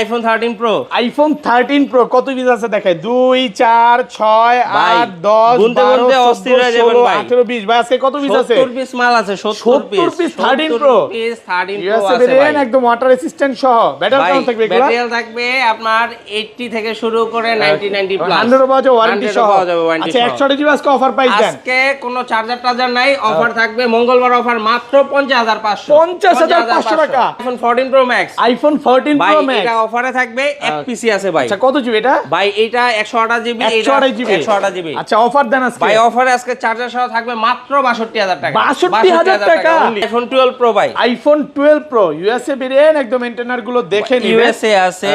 IPhone 13 pro. IPhone 13 pro কত piece আছে দেখাই, 2 4 6 8 10 গুনতে 12 গুনতে অস্থির হয়ে যাবেন 16 ভাই। 18 20 ভাই আজকে কত পিস আছে? 70 পিস মাল আছে, 70 পিস 13 প্রো। 13 প্রো ইউএসএ আছে ভাই। ভেরিয়েন্ট একদম ওয়াটার রেসিস্ট্যান্ট সহ। ব্যাটারি কেমন থাকবে এগুলা? ব্যাটারি থাকবে আপনার 80 থেকে শুরু করে 90 প্লাস। 100 পাওয়া যাবে ওয়ারেন্টি সহ। আচ্ছা 100 জিবি আজকে অফার প্রাইস দেন। আজকে কোনো চার্জার নাই, অফার থাকবে মঙ্গলবার অফার মাত্র 50500। 50500 টাকা। IPhone 14 pro max. আইফোন 14 ভাই প্রো ম্যাক্স এটা অফারে থাকবে, এক পিসি আছে ভাই। আচ্ছা কত জিবি এটা? ভাই এটা 128 জিবি, এটা 128 জিবি। 128 জিবি। আচ্ছা অফার দেন আজকে। ভাই অফারে আজকে চার্জার সহ থাকবে মাত্র 62000 টাকা। 62000 টাকা। আইফোন 12 প্রো ভাই। আইফোন 12 প্রো ইউএসএ ভেরিয়েন্ট একদম এন্টেনার গুলো দেখে নিবেন। ইউএসএ আছে,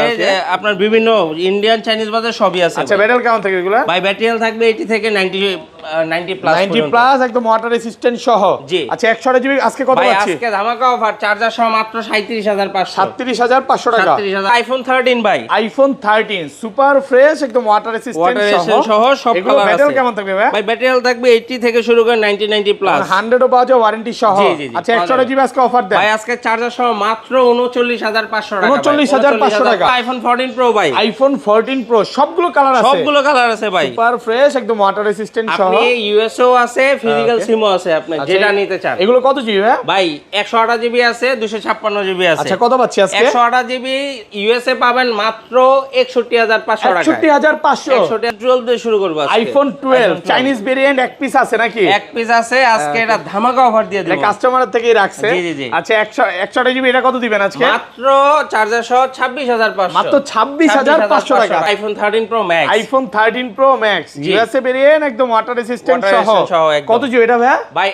আপনার বিভিন্ন ইন্ডিয়ান চাইনিজ বাজার সবই আছে। আচ্ছা ব্যাটারি কেমন থাকে এগুলা? ভাই ব্যাটারি থাকবে 80 থেকে 90 প্লাস। 90 প্লাস একদম ওয়াটার রেসিস্ট্যান্ট সহ। জি। আচ্ছা 128 জিবি আজকে কত ভাই পাচ্ছি? আজকে ধামাকা অফার চার্জার সহ মাত্র 37500। 37500 টাকা। 37000। আইফোন 13 ভাই। আইফোন 13 সুপার ফ্রেশ একদম ওয়াটার রেসিস্ট্যান্ট সহ সব এগুলো কালার ব্যাটারি আছে। কেমন থাকবে ভাই? ভাই ব্যাটারি থাকবে 80 থেকে শুরু করে 90 প্লাস। 100 ও পাওয়া যায় ওয়ারেন্টি সহ। জি, জি, জি, আচ্ছা 128 জিবি আজকে অফার দেন। ভাই আজকে চার্জার সহ মাত্র 39500 টাকা। 39500 টাকা। আইফোন 14 প্রো ভাই। আইফোন 14 প্রো সবগুলো কালার আছে। সবগুলো কালার আছে ভাই। সুপার ফ্রেশ একদম ওয়াটার রেসিস্ট্যান্ট সহ। আপনি ইউএসও আছে, ফিজিক্যাল সিমও আছে, আপনি যেটা নিতে চান। এগুলো কত জিবি ভাই? ভাই 128 জিবি আছে, 256 জিবি আছে। আচ্ছা কত পাচ্ছি আজকে? 128 জিবি ইউএসএ পাবেন মাত্র 61500 টাকা। 61500। 12 দিয়ে শুরু করব আজকে। আইফোন 12 চাইনিজ ভেরিয়েন্ট এক পিস আছে নাকি? এক পিস আছে, আজকে এটা ধামাকা অফার দিয়ে দেব। কাস্টমারের থেকেই রাখছে। জি, জি, জি। আচ্ছা 128 জিবি এটা কত দিবেন আজকে? মাত্র চার্জার সহ 26500। মাত্র 26500 টাকা। IPhone 13 pro max. IPhone 13 pro max USA variant একদম ওয়াটার রেসিস্ট্যান্ট সহ। একদম। কত জিবি এটা ভাই? ভাই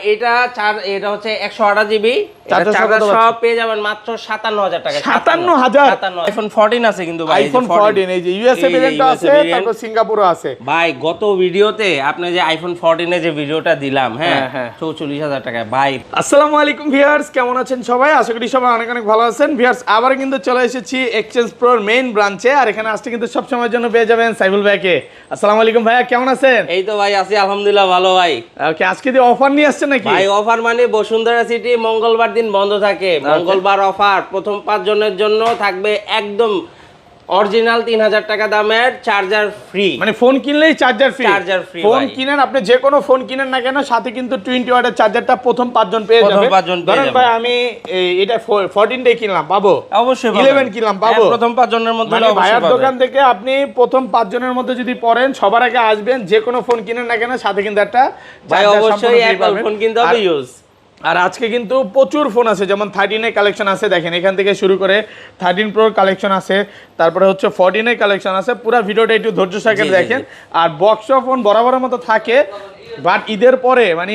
এটা হচ্ছে 128 জিবি। চার্জার সহ পেয়ে যাবেন মাত্র 57000 টাকা। 57000। আইফোন 14 আছে কিন্তু ভাই। আইফোন 14 এই যে ইউএসএ ভেরিয়েন্ট আছে, তারপর সিঙ্গাপুরও আছে। ভাই গত ভিডিওতে আপনি যে আইফোন 14 এ যে ভিডিওটা দিলাম, হ্যাঁ 44000 টাকা ভাই। আসসালামু আলাইকুম ভিউয়ার্স, কেমন আছেন সবাই? আশা করি সবাই অনেক অনেক ভালো আছেন। ভিউয়ার্স আবার কিন্তু চলে এসেছি এক্সচেঞ্জ প্রোর মেইন ব্রাঞ্চে, আর এখানে আসতে কিন্তু সব সময়ের জন্য পেয়ে যাবেন সাইফুল ভাইকে। আসসালামু আলাইকুম ভাইয়া, কেমন আছেন? এই তো ভাই আছি আলহামদুলিল্লাহ ভালো ভাই। ওকে, আজকে দিয়ে অফার নিয়ে আসছেন নাকি? ভাই অফার মানে বসুন্ধরা সিটি মঙ্গলবার দিন বন্ধ থাকে। মঙ্গলবার অফার প্রথম 5 জনের জন্য থাকবে একদম অরিজিনাল 3000 টাকা দামের চার্জার ফ্রি। মানে ফোন কিনলেই charger free. Charger free phone কিনেন আপনি, যে কোনো ফোন কিনেন না কেন সাথে কিন্তু 20 ওয়াটের চার্জারটা প্রথম 5 জন পেয়ে যাবেন। ধরেন ভাই আমি এটা 14 ডে কিনলাম, পাবো? অবশ্যই 11 কিনলাম, পাবো? প্রথম 5 জনের মধ্যে মানে ভাইয়ার দোকান থেকে আপনি প্রথম 5 জনের মধ্যে যদি পড়েন, সবার আগে আসবেন, যে কোনো ফোন কিনেন না কেন সাথে কিন্তু একটা ভাই অবশ্যই অ্যাপল ফোন কিনতে হবে ইউজ। আর আজকে কিন্তু প্রচুর ফোন আছে, যেমন 13 এর কালেকশন আছে, দেখেন এখান থেকে শুরু করে 13 প্রোর কালেকশন আছে, তারপরে হচ্ছে 14 এর কালেকশন আছে। পুরো ভিডিওটা একটু ধৈর্য সহকারে দেখেন। আর বক্স ফোন বরাবরের মতো থাকে, বাট ঈদের পরে মানে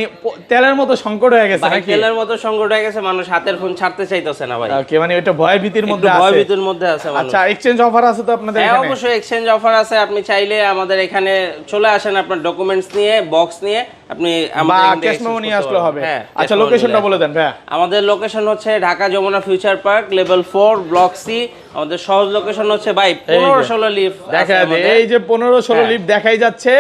তেলের মতো সংকট হয়ে গেছে নাকি? তেলের মতো সংকট হয়ে গেছে, মানুষ হাতের ফোন ছাড়তে চাইতেছে না ভাই। ওকে, মানে এটা ভয় ভীতির মধ্যে আছে। ভয় ভীতির মধ্যে আছে মানুষ। আচ্ছা এক্সচেঞ্জ অফার আছে তো আপনাদের হ্যাঁ এখানে? অবশ্যই এক্সচেঞ্জ অফার আছে। আপনি চাইলে আমাদের এখানে চলে আসেন, আপনার ডকুমেন্টস নিয়ে, বক্স নিয়ে আপনি আমাদের এখানে ক্যাশ মেমো নিয়ে আসলে হবে। হ্যাঁ, আচ্ছা লোকেশনটা বলে দেন ভাই। আমাদের লোকেশন হচ্ছে Dhaka Jamuna future park level 4 block C. আমাদের সহজ লোকেশন হচ্ছে ভাই 15-16 লিফট দেখা যায়, এই যে 15-16 লিফট দেখাই যাচ্ছে,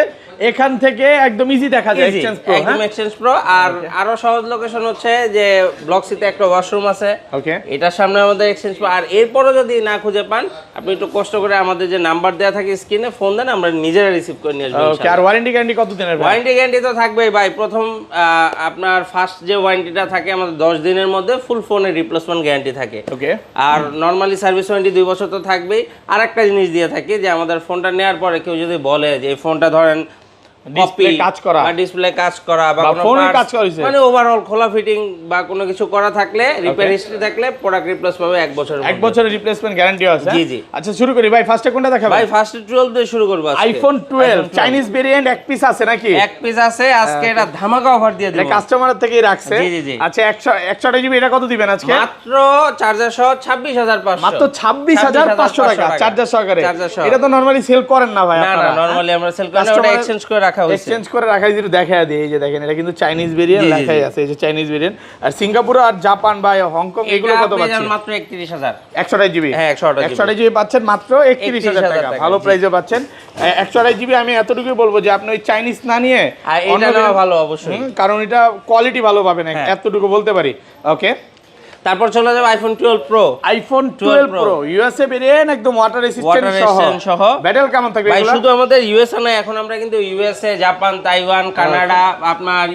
এখান থেকে একদম ইজি দেখা যায় এক্সচেঞ্জ প্রো। একদম এক্সচেঞ্জ প্রো। আর আরো সহজ লোকেশন হচ্ছে যে ব্লক সিতে একটা ওয়াশরুম আছে, ওকে, এটার সামনে আমাদের এক্সচেঞ্জ প্রো। আর এরপরও যদি না খুঁজে পান, আপনি একটু কষ্ট করে আমাদের যে নাম্বার দেওয়া থাকে স্ক্রিনে ফোন দেন, আমরা নিজেরা রিসিভ করে নিয়ে আসবো। ওকে, আর ওয়ারেন্টি গ্যারান্টি কত দিনের? ওয়ারেন্টি গ্যারান্টি তো থাকবেই ভাই। প্রথম আপনার ফার্স্ট যে ওয়ারেন্টিটা থাকে আমাদের 10 দিনের মধ্যে ফুল ফোনের রিপ্লেসমেন্ট গ্যারান্টি থাকে। ওকে, আর নরমালি সার্ভিস ওয়ারেন্টি 2 বছর তো থাকবেই। আর একটা জিনিস দিয়ে থাকি যে আমাদের ফোনটা নেওয়ার পরে কেউ যদি বলে যে এই ফোনটা ধরেন ডিসপ্লে কাজ করা বা ডিসপ্লে কাজ করা বা কোনো ফোনের কাজ করেছে, মানে ওভারঅল খোলা ফিটিং বা কোনো কিছু করা থাকলে, রিপেয়ার হিস্ট্রি থাকলে প্রোডাক্ট রিপ্লেস পাবে 1 বছরের মধ্যে। 1 বছরের রিপ্লেসমেন্ট গ্যারান্টিও আছে। জি জি। আচ্ছা শুরু করি ভাই, ফার্স্টে কোনটা দেখাবেন? ভাই ফার্স্টে 12 দিয়ে শুরু করব আজকে। আইফোন 12 চাইনিজ ভেরিয়েন্ট এক পিস আছে নাকি? এক পিস আছে, আজকে এটা ধামাকা অফার দিয়ে দেব। কাস্টমারের থেকেই রাখছে। জি জি জি। আচ্ছা 128 জিবি এটা কত দিবেন আজকে? মাত্র চার্জার সহ 26500। মাত্র 26500 টাকা চার্জার সহকারে। এটা তো নরমালি সেল করেন না ভাই আপনারা? না না, নরমালি আমরা সেল করি না, ওটা এক্সচেঞ্জ করে রাখা হয়েছে। এক্সচেঞ্জ করে রাখা যদি দেখায় দিই, এই যে দেখেন এটা কিন্তু চাইনিজ ভেরিয়েন্ট লেখাই আছে, এই যে চাইনিজ ভেরিয়েন্ট। আর সিঙ্গাপুর আর জাপান বা হংকং এগুলো কত পাচ্ছেন? মাত্র 31000। 128 জিবি? হ্যাঁ 128 জিবি পাচ্ছেন মাত্র 31000 টাকা, ভালো প্রাইসে পাচ্ছেন। 128 জিবি আমি এতটুকুই বলবো যে আপনি ওই চাইনিজ না নিয়ে এটা নেওয়া ভালো অবশ্যই, কারণ এটা কোয়ালিটি ভালো পাবেন, এতটুকু বলতে পারি। ওকে, তারপর চলে যাবে iPhone 12 pro. IPhone 12 pro USA variant, একদম ওয়াটার রেসিস্ট্যান্ট সহ। ব্যাটারি কেমন থাকবে ভাই? এগুলা? শুধু আমাদের ইউএসএ না, এখন আমরা কিন্তু ইউএসএ, জাপান, তাইওয়ান, কানাডা, আপনার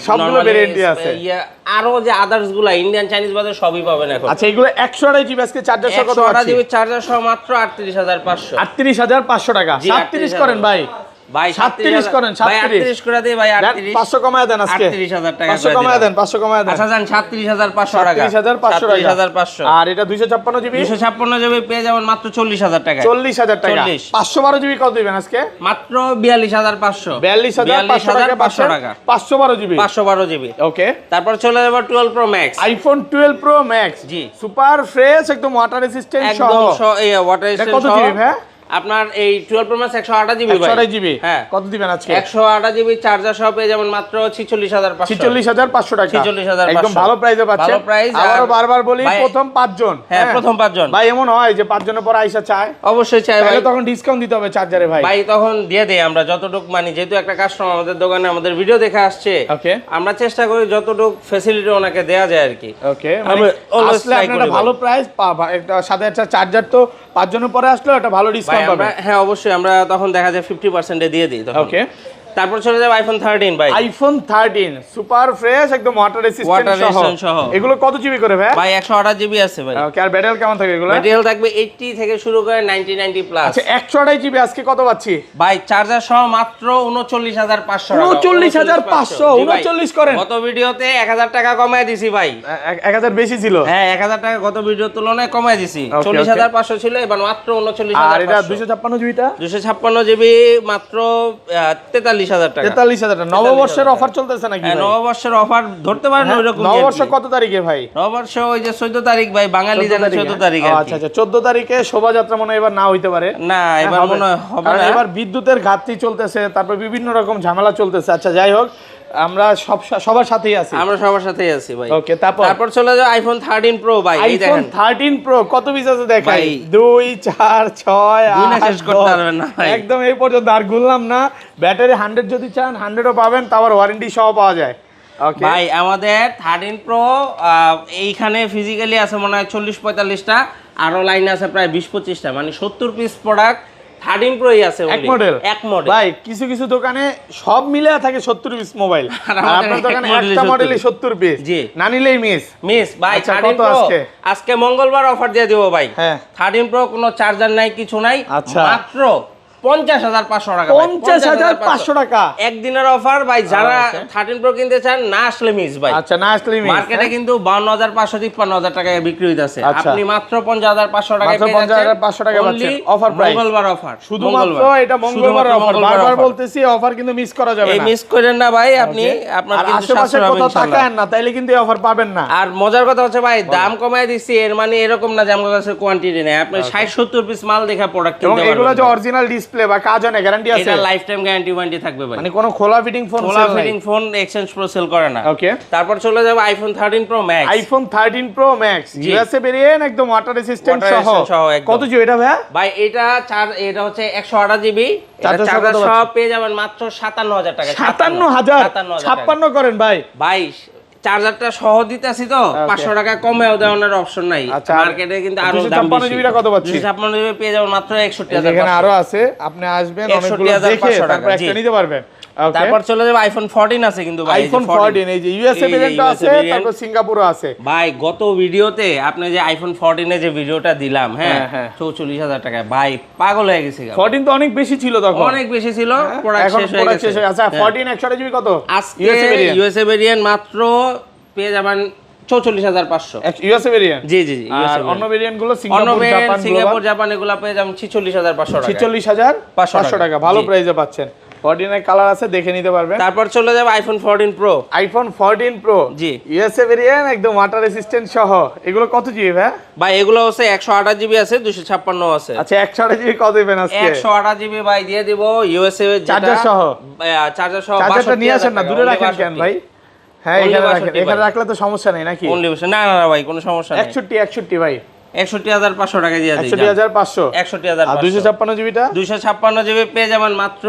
সবগুলো ভেরিয়েন্টই আছে। আরো যে আদার্স গুলা ইন্ডিয়ান, চাইনিজ বাদে সবই পাবেন এখন। আচ্ছা, এগুলো 128 জিবি আজকে চার্জার সহ কত 128 আছে? জিবি চার্জার সহ মাত্র 38500। 38500 টাকা। 37 করেন ভাই, ভাই 37 করেন, 37 করে দেই ভাই। 38 500 কমায় দেন আজকে। 38000 টাকা 500 কমায় দেন, 500 কমায় দেন। আচ্ছা জান 37500 টাকা। 37500 টাকা। 37500। আর এটা 256 জিবি 256 জিবি পেয়ে যাবেন মাত্র 40000 টাকা। 40000 টাকা। 512 জিবি কত দিবেন আজকে? মাত্র 42500। 42500 টাকা 500 টাকা। 512 জিবি 512 জিবি। ওকে। তারপর চলে যাব 12 pro max. IPhone 12 pro max, জি। সুপার ফ্রেশ, একদম ওয়াটার রেসিস্ট্যান্ট সহ। একদম এই ওয়াটার এটা রেসিস্ট্যান্ট কত সহ। জিবি ভাই? আপনার এই 12 প্রো ম্যাক্স 128 জিবি ভাই। 128 জিবি। হ্যাঁ। কত দিবেন আজকে? 128 জিবি চার্জার সহ পেয়ে যাবেন মাত্র 46500। 46500 টাকা। 46500 একদম ভালো প্রাইসে পাচ্ছেন। ভালো প্রাইস। আবারো বারবার বলি, ভাই, প্রথম 5 জন। হ্যাঁ, প্রথম 5 জন। ভাই এমন হয় যে 5 জনের পর আইসা চায়, অবশ্যই চাই ভাই। তাহলে তখন ডিসকাউন্ট দিতে হবে চার্জারে ভাই। ভাই তখন দিয়ে দেই আমরা যতটুকু মানি, যেহেতু একটা কাস্টমার আমাদের দোকানে আমাদের ভিডিও দেখে আসছে। ওকে। আমরা চেষ্টা করি যতটুকু ফ্যাসিলিটি ওনাকে দেয়া যায় আর কি। ওকে, আমরা always আসলে try আপনারা করি ভালো প্রাইস পাবেন। একটা সাথে একটা চার্জার তো 5 জনের পরে আসলেও একটা ভালো ভাই ডিসকাউন্ট আমরা, পাবেন। হ্যাঁ অবশ্যই আমরা তখন দেখা যায় 50% এ দিয়ে দিই তখন। ওকে। তারপর চলে যাবে আইফোন 13 ভাই। আইফোন 13 সুপার ফ্রেশ, একদম ওয়াটার রেসিস্ট্যান্ট সহ। এগুলো কত জিবি করে ভাই? ভাই 128 জিবি আছে ভাই। ওকে। আর ব্যাটারি কেমন থাকে এগুলো? ব্যাটারি থাকবে 80 থেকে শুরু করে 90 প্লাস। আচ্ছা, 128 জিবি আজকে কত পাচ্ছি ভাই চার্জার সহ মাত্র 39500 টাকা। 39500 39 করেন। গত ভিডিওতে 1000 টাকা কমায় দিছি ভাই। 1000 বেশি ছিল। হ্যাঁ 1000 টাকা গত ভিডিওর তুলনায় কমায় দিছি। Okay, 40500 ছিল, এবার মাত্র 39500। আর এটা 256 জিবিটা 256 জিবি মাত্র 43000 টাকা। 43000 টাকা। নববর্ষের অফার চলতেছে নাকি হ্যাঁ, ভাই? নববর্ষের অফার ধরতে পারেন ওইরকম। নববর্ষ কত তারিখে ভাই? নববর্ষ ওই যে 14 তারিখ ভাই, বাঙালি জানে 14 তারিখ। আচ্ছা আচ্ছা, 14 তারিখে শোভাযাত্রা মনে হয় এবার না হইতে পারে। না এবার হবে। মনে হবে কারণ না। এবার বিদ্যুতের ঘাটতি চলতেছে, তারপর বিভিন্ন রকম ঝামেলা চলতেছে। আচ্ছা যাই হোক, আমরা সবার সাথেই আছি। আমরা সবার সাথেই আছি ভাই। ওকে। তারপর চলে যাও আইফোন 13 প্রো ভাই। এই আইফোন দেখেন 13 প্রো কত পিস আছে দেখাই। ভাই, 2 4 6 গুণে 8 শেষ করতে পারবেন না ভাই। একদম এই পর্যন্ত আর গুনলাম না। ব্যাটারি 100 যদি চান 100ও পাবেন, তারপর ওয়ারেন্টি সহ পাওয়া যায়। ওকে ভাই আমাদের 13 প্রো এইখানে ফিজিক্যালি আছে মনে হয় 40-45টা, আরো লাইন আছে প্রায় 20-25টা, মানে 70 পিস প্রোডাক্ট 13 প্রোই আছে। এক মডেল ভাই, কিছু কিছু দোকানে সব মিলে থাকে 70 পিস মোবাইল, আর আপনার দোকানে একটা মডেলই 70 পিস। জি, না নিলেই মিস ভাই। আচ্ছা, 13 কত প্রো আজকে মঙ্গলবার অফার দিয়ে দেব ভাই। হ্যাঁ, 13 প্রো কোনো চার্জার নাই, কিছু নাই, মাত্র 50500 টাকা। 50500 টাকা একদিনের অফার ভাই। যারা 13 প্রো কিনতে চান না আসলে মিস ভাই। আচ্ছা, না আসলে মিস। মার্কেটে কিন্তু 52500-53000 টাকায় বিক্রি হইতাছে, আপনি মাত্র 50500 টাকায় পেয়ে যাচ্ছেন। 50500 টাকা পাচ্ছেন অফার প্রাইস। মঙ্গলবার অফার, শুধুমাত্র এটা মঙ্গলবার অফার। বারবার বলতেছি অফার কিন্তু মিস করা যাবে না। এই মিস করেন না ভাই আপনি। আপনার কিন্তু আশেপাশে কোথাও তাকায়েন না, তাইলে কিন্তু এই অফার পাবেন না। আর মজার কথা হচ্ছে ভাই, দাম কমায় দিচ্ছি, এর মানে এরকম না যে আমার কাছে কোয়ান্টিটি নেই। আপনি 60-70 পিস মাল দেখা প্রোডাক্ট কিনতে পারবেন। এগুলো যে অরিজিনাল ডিসপ্লে বা কাজ হয়, গ্যারান্টি আছে। এটা লাইফ টাইম গ্যারান্টি ওয়ারেন্টি থাকবে ভাই। মানে কোনো খোলা ফিটিং ফোন খোলা fitting phone exchange pro sale করে না। ওকে। তারপর চলে যাবে iPhone 13 pro max. IPhone 13 pro max USA variant, একদম ওয়াটার রেসিস্ট্যান্ট সহ। কত জিবি এটা ভাই? ভাই এটা হচ্ছে 128 জিবি। এটা চার্জার সহ পেয়ে যাবেন মাত্র 57000 টাকা। 57000 56 করেন ভাই। ভাই চার্জারটা সহ দিতেছি তো 500 টাকা কমেও দেওয়ার অপশন নাই। মার্কেটে কিন্তু আরো দাম বেশি। 256 জিবিটা কত পাচ্ছি? 256 জিবি পেয়ে যাবেন মাত্র 61500। এখানে আরো আছে, আপনি আসবেন অনেকগুলো দেখে তারপর একটা নিতে পারবেন। তারপর চলে যাবে আইফোন 14 আছে কিন্তু ভাই। আইফোন 14 এই যে ইউএসএ ভেরিয়েন্টটা আছে, তারপর সিঙ্গাপুরও আছে ভাই। গত ভিডিওতে আপনি যে আইফোন 14 এ যে ভিডিওটা দিলাম, হ্যাঁ 44000 টাকা, ভাই পাগল হয়ে গেছি। 14 তো অনেক বেশি ছিল তখন, অনেক বেশি ছিল, প্রোডাক্ট শেষ হয়ে গেছে। আচ্ছা 14 128 জিবি কত? আজকে ইউএসএ ভেরিয়েন্ট মাত্র পেয়ে যাবেন 44500 ইউএসএ ভেরিয়েন্ট। জি জি, আর অন্য ভেরিয়েন্ট গুলো সিঙ্গাপুর জাপান এগুলা পেয়ে যাবেন 46500 টাকা। 46500 টাকা ভালো প্রাইসে পাচ্ছেন। 14 এর কালার আছে, দেখে নিতে পারবেন। তারপর চলে যাবে আইফোন 14 প্রো। আইফোন 14 প্রো জি, ইউএসএ ভেরিয়েন্ট, একদম ওয়াটার রেসিস্ট্যান্ট সহ। এগুলো কত জিবি ভাই? ভাই এগুলো হচ্ছে 128 জিবি আছে, 256 আছে। আচ্ছা 128 জিবি কত দিবেন আজকে? 128 জিবি ভাই দিয়ে দিব ইউএসএ চার্জার সহ। চার্জার সহ। চার্জারটা নিয়ে আসেন না, দূরে রাখেন কেন ভাই? হ্যাঁ এখানে রাখেন, এখানে রাখলে তো সমস্যা নেই নাকি? না না ভাই কোনো সমস্যা নেই। 61 ভাই 61,500 টাকা দিয়ে দিই 61,500 61,500 আর 256 জিবিটা 256 জিবি পেয়ে যাবেন মাত্র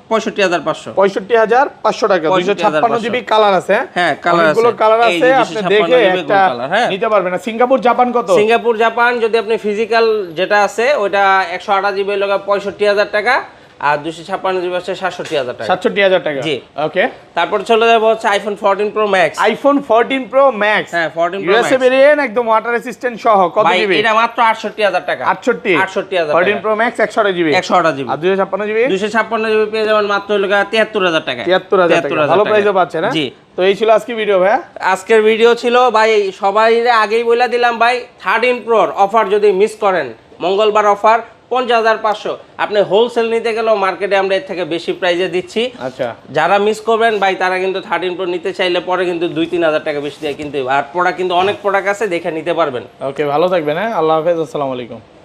65,500 65,500 টাকা 256 জিবি কালার আছে হ্যাঁ কালার আছে অনেকগুলো কালার এই আছে যে আপনি 256 দেখে জিবি একটা gold color, হ্যাঁ। নিতে পারবেন না সিঙ্গাপুর জাপান কত সিঙ্গাপুর জাপান যদি আপনি ফিজিক্যাল যেটা আছে ওটা 128 জিবি হলো 65,000 টাকা আর 256 জিবি আছে 67,000 টাকা 67,000 টাকা জি। ওকে তারপর চলে যাব হচ্ছে iPhone 14 pro max iPhone 14 pro max হ্যাঁ 14 প্রো ইউএসএ ম্যাক্স ভেরিয়েন্ট একদম ওয়াটার রেসিস্ট্যান্ট সহ কত ভাই জিবি এটা মাত্র 68,000 টাকা 68,000 টাকা 14 প্রো ম্যাক্স 128 জিবি 128 জিবি আর 256 জিবি 256 জিবি পেয়ে যাবেন মাত্র হলো 73,000 টাকা 73,000 টাকা ভালো প্রাইসে পাচ্ছেন না জি তো এই ছিল আজকে ভিডিও ভাই আজকের ভিডিও ছিল ভাই সবাই আগেই বলে দিলাম ভাই 13 প্রোর অফার যদি মিস করেন মঙ্গলবার অফার 50,500 আপনি হোলসেল নিতে গেলেও মার্কেটে আমরা এর থেকে বেশি প্রাইসে দিচ্ছি আচ্ছা যারা মিস করবেন ভাই তারা কিন্তু 13 প্রো নিতে চাইলে পরে কিন্তু 2-3 হাজার টাকা বেশি দিয়ে কিনতে হবে আর প্রোডাক্ট কিন্তু অনেক প্রোডাক্ট আছে দেখে নিতে পারবেন ওকে ভালো থাকবেন হ্যাঁ আল্লাহ হাফেজ আসসালামু আলাইকুম